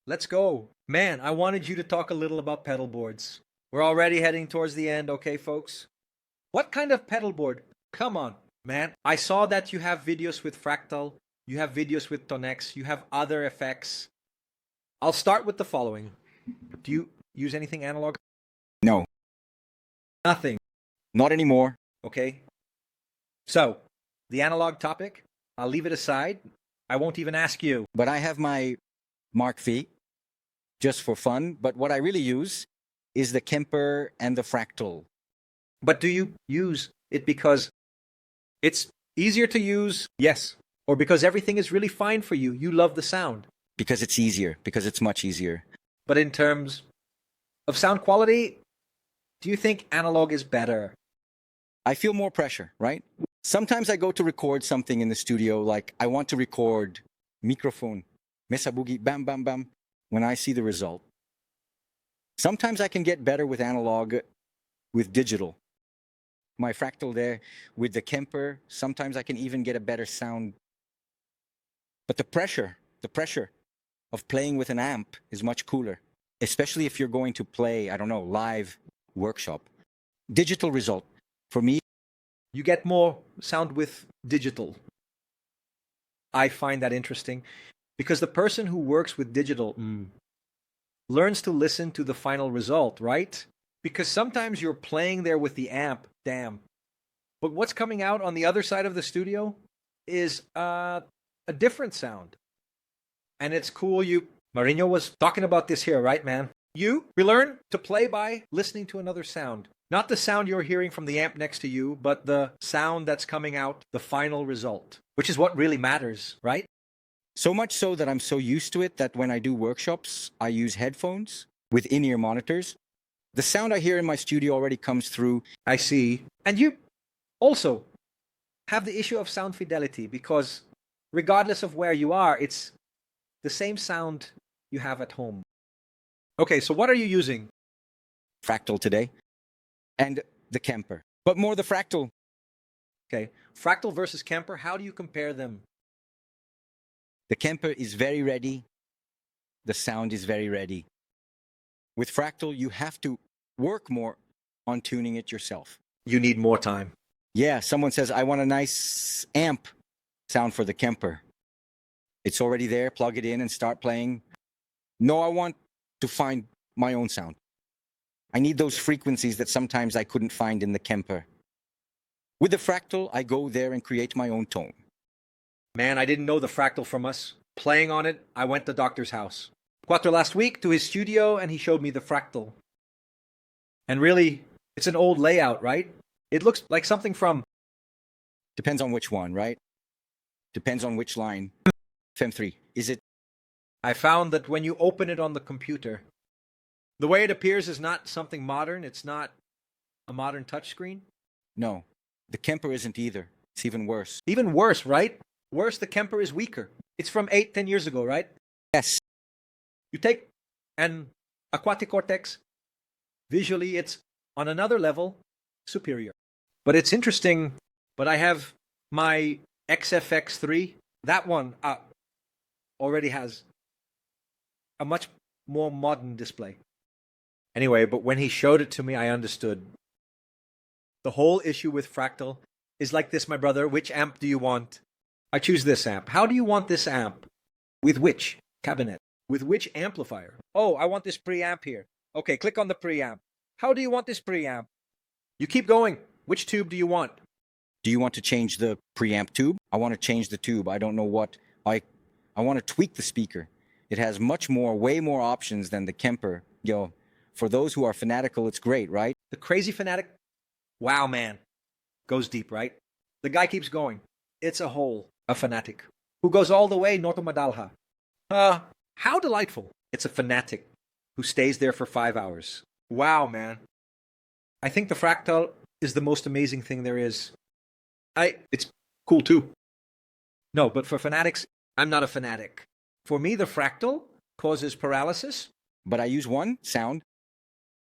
Let's go. Man, I wanted you to talk a little about pedal boards. We're already heading towards the end, okay, folks? What kind of pedal board? Come on, man. I saw that you have videos with Fractal, you have videos with Tonex, you have other effects. I'll start with the following. Do you use anything analog? No, Nothing. not anymore. Okay. So, the analog topic, I'll leave it aside. I won't even ask you. But I have my Mark V just for fun. But what I really use is the Kemper and the Fractal But do you use it because it's easier to use? Yes. Or because everything is really fine for you? You love the sound. because it's easier, because it's much easier. But in terms of sound quality, do you think analog is better? I feel more pressure, right? Sometimes I go to record something in the studio, like I want to record microphone, mesa boogie, bam, bam, bam, when I see the result. Sometimes I can get better with analog, with digital. My Fractal there, with the Kemper, sometimes I can even get a better sound. But the pressure of playing with an amp is much cooler, especially if you're going to play, I don't know, live workshop. Digital result, for me, You get more sound with digital. I find that interesting because the person who works with digital learns to listen to the final result, right? Because sometimes you're playing there with the amp, damn. But what's coming out on the other side of the studio is a different sound. And it's cool. Marino was talking about this here, right, man? We learn to play by listening to another sound. Not the sound you're hearing from the amp next to you, but the sound that's coming out, the final result, which is what really matters, right? so much so that I'm so used to it that when I do workshops, I use headphones with in-ear monitors. The sound I hear in my studio already comes through. I see. And you also have the issue of sound fidelity because regardless of where you are, it's the same sound you have at home. Okay, so what are you using? Fractal today, and the Kemper, but more the Fractal. Okay, Fractal versus Kemper, how do you compare them? The Kemper is very ready. The sound is very ready. With Fractal, you have to work more on tuning it yourself. You need more time. Yeah, someone says, I want a nice amp sound for the Kemper. It's already there, plug it in and start playing. No, I want to find my own sound. I need those frequencies that sometimes I couldn't find in the Kemper. With the Fractal, I go there and create my own tone. Man, I didn't know the Fractal from us. Playing on it, I went to Doctor's house. Quattro last week to his studio and he showed me the Fractal. And really, it's an old layout, right? It looks like something from... Depends on which one, right? Depends on which line. FEM3. Is it? I found that when you open it on the computer, the way it appears is not something modern. It's not a modern touchscreen. No. The Kemper isn't either. It's even worse. Even worse, right? Worse, the Kemper is weaker. It's from 8-10 years ago, right? Yes. You take an Aquatic Cortex, visually it's on another level superior. But it's interesting, but I have my XFX3. That one already has a much more modern display. Anyway, but when he showed it to me, I understood. The whole issue with Fractal is like this, my brother. Which amp do you want? I choose this amp. How do you want this amp? With which cabinet? With which amplifier? Oh, I want this preamp here. Okay, click on the preamp. How do you want this preamp? You keep going. Which tube do you want? Do you want to change the preamp tube? I want to change the tube. I don't know what. I want to tweak the speaker. It has way more options than the Kemper. For those who are fanatical, it's great, right? The crazy fanatic? Wow, man. Goes deep, right? The guy keeps going. It's a hole, a fanatic, who goes all the way Norto Madalha. How delightful. It's a fanatic who stays there for 5 hours. Wow, man. I think the Fractal is the most amazing thing there is. It's cool too. No, but for fanatics, I'm not a fanatic. For me, the Fractal causes paralysis. But I use one sound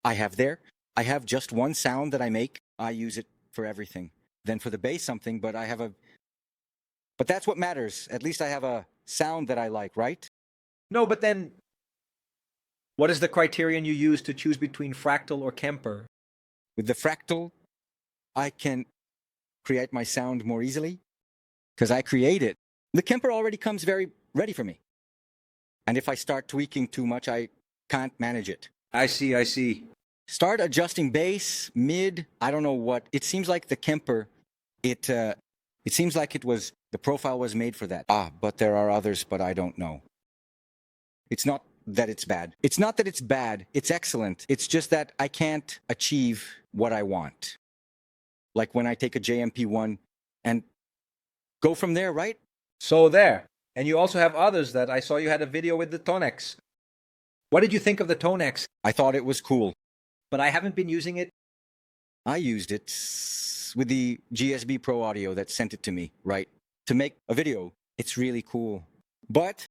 I have just one sound that I make. I use it for everything. Then for the bass something, but that's what matters. At least I have a sound that I like, right? No, but then What is the criterion you use to choose between fractal or Kemper? With the fractal, I can create my sound more easily because I create it. The Kemper already comes very ready for me. And if I start tweaking too much, I can't manage it. I see. Start adjusting bass, mid, I don't know what. It seems like the Kemper, it seems like the profile was made for that. But there are others, but I don't know. It's not that it's bad. It's not that it's bad. It's excellent. It's just that I can't achieve what I want. Like when I take a JMP1 and go from there, right? So there. And you also have others that I saw you had a video with the Tonex. What did you think of the Tonex? I thought it was cool. But I haven't been using it. I used it with the GSB Pro Audio that sent it to me, right? To make a video. It's really cool. But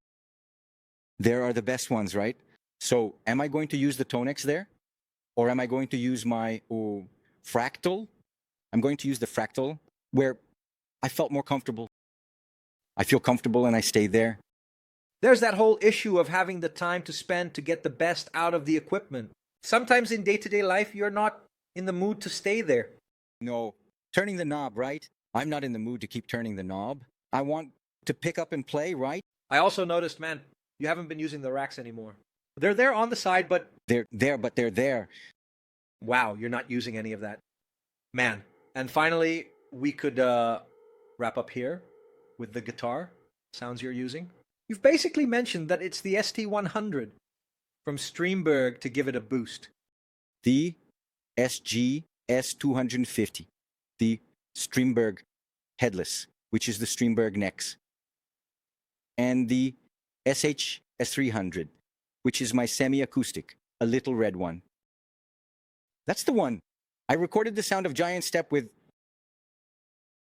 there are the best ones, right? So am I going to use the Tonex there? Or am I going to use my fractal? I'm going to use the fractal where I felt more comfortable. I feel comfortable and I stay there. There's that whole issue of having the time to spend to get the best out of the equipment. Sometimes in day-to-day life, you're not in the mood to stay there. No, turning the knob, right? I'm not in the mood to keep turning the knob. I want to pick up and play, right? I also noticed, man, you haven't been using the racks anymore. They're there on the side, but... They're there. Wow, you're not using any of that. Man. And finally, we could wrap up here with the guitar sounds you're using. You've basically mentioned that it's the ST100 from Streamberg to give it a boost. The SG S250, the Streamberg headless, which is the Streamberg necks. And the SH S300, which is my semi-acoustic, a little red one. That's the one. I recorded the sound of Giant Step with...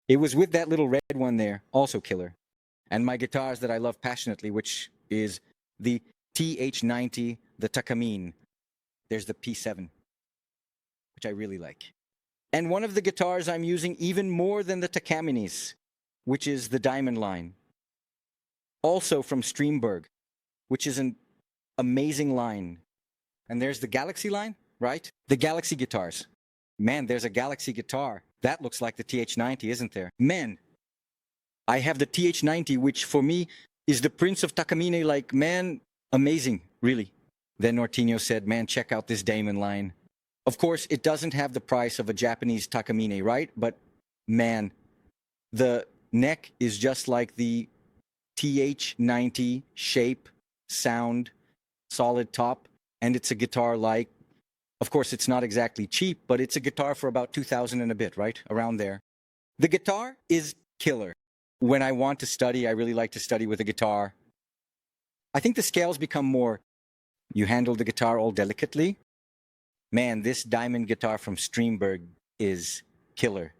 It was with that little red one there, also killer. And my guitars that I love passionately, which is the TH90, the Takamine. There's the P7, which I really like. And one of the guitars I'm using even more than the Takamines, which is the Diamond line. Also from Streamberg, which is an amazing line. And there's the Galaxy line, right? The Galaxy guitars. Man, there's a Galaxy guitar. That looks like the TH90, isn't there? Man, I have the TH90, which for me is the Prince of Takamine. Like, man, amazing, really. Then Nortinho said, man, check out this Damon line. Of course, it doesn't have the price of a Japanese Takamine, right? But, man, the neck is just like the TH90 shape, sound, solid top, and it's a guitar like... Of course, it's not exactly cheap, but it's a guitar for about $2,000 and a bit, right? Around there. The guitar is killer. When I want to study, I really like to study with a guitar. I think the scales become more... You handle the guitar all delicately. Man, this diamond guitar from Streamberg is killer.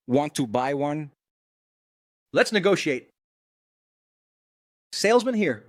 Want to buy one? Let's negotiate. Salesman here.